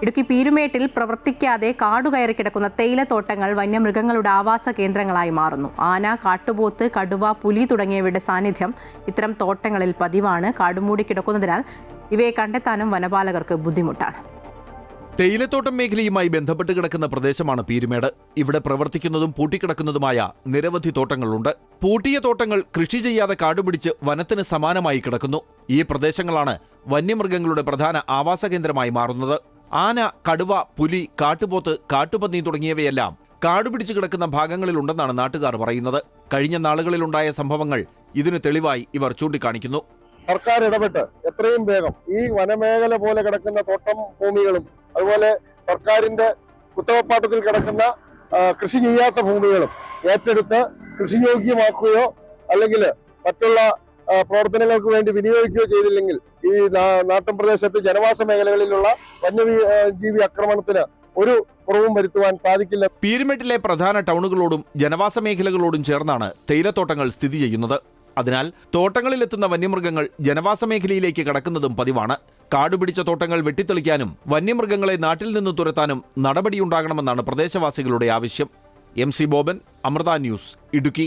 ഇടുക്കി പീരുമേട്ടിൽ പ്രവർത്തിക്കാതെ കാടുകയറി കിടക്കുന്ന തേയിലത്തോട്ടങ്ങൾ വന്യമൃഗങ്ങളുടെ ആവാസ കേന്ദ്രങ്ങളായി മാറുന്നു. ആന, കാട്ടുപോത്ത്, കടുവ, പുലി തുടങ്ങിയവയുടെ സാന്നിധ്യം ഇത്തരം തോട്ടങ്ങളിൽ പതിവാണ്. കാടുമൂടി കിടക്കുന്നതിനാൽ ഇവയെ കണ്ടെത്താനും വനപാലകർക്ക് ബുദ്ധിമുട്ടാണ്. തേയിലത്തോട്ടം മേഖലയുമായി ബന്ധപ്പെട്ട് കിടക്കുന്ന പ്രദേശമാണ് പീരുമേട്. ഇവിടെ പ്രവർത്തിക്കുന്നതും പൂട്ടിക്കിടക്കുന്നതുമായ നിരവധി തോട്ടങ്ങളുണ്ട്. പൂട്ടിയ തോട്ടങ്ങൾ കൃഷി ചെയ്യാതെ കാടുപിടിച്ച് വനത്തിന് സമാനമായി കിടക്കുന്നു. ഈ പ്രദേശങ്ങളാണ് വന്യമൃഗങ്ങളുടെ പ്രധാന ആവാസ കേന്ദ്രമായി മാറുന്നത്. ആന, കടുവ, പുലി, കാട്ടുപോത്ത്, കാട്ടുപന്നി തുടങ്ങിയവയെല്ലാം കാടുപിടിച്ചു കിടക്കുന്ന ഭാഗങ്ങളിലുണ്ടെന്നാണ് നാട്ടുകാർ പറയുന്നത്. കഴിഞ്ഞ നാളുകളിലുണ്ടായ സംഭവങ്ങൾ ഇതിന് തെളിവായി ഇവർ ചൂണ്ടിക്കാണിക്കുന്നു. സർക്കാർ ഇടപെട്ട് എത്രയും വേഗം ഈ വനമേഖല പോലെ കിടക്കുന്ന തോട്ടം ഭൂമികളും അതുപോലെ സർക്കാരിന്റെ കുത്തകപ്പാട്ടത്തിൽ കിടക്കുന്ന കൃഷി ചെയ്യാത്ത ഭൂമികളും ഏറ്റെടുത്ത് കൃഷിയോഗ്യമാക്കുകയോ അല്ലെങ്കിൽ മറ്റുള്ള പ്രവർത്തനങ്ങൾക്ക് വേണ്ടി വിനിയോഗിക്കുകയോ ചെയ്തില്ലെങ്കിൽ ഈ നാട്ടിൻ പ്രദേശത്ത് ജനവാസ മേഖലകളിലുള്ള വന്യജീവി ആക്രമണത്തിന് ഒരു കുറവും വരുത്തുവാൻ സാധിക്കില്ല. പീരുമേട്ടിലെ പ്രധാന ടൗണുകളോടും ജനവാസ മേഖലകളോടും ചേർന്നാണ് തേയിലത്തോട്ടങ്ങൾ സ്ഥിതി ചെയ്യുന്നത്. അതിനാൽ തോട്ടങ്ങളിലെത്തുന്ന വന്യമൃഗങ്ങൾ ജനവാസ മേഖലയിലേക്ക് കടക്കുന്നതും പതിവാണ്. കാടുപിടിച്ച തോട്ടങ്ങൾ വെട്ടിത്തെളിക്കാനും വന്യമൃഗങ്ങളെ നാട്ടിൽ നിന്ന് തുരത്താനും നടപടിയുണ്ടാകണമെന്നാണ് പ്രദേശവാസികളുടെ ആവശ്യം. MC Boban, Amrita news, Idukki.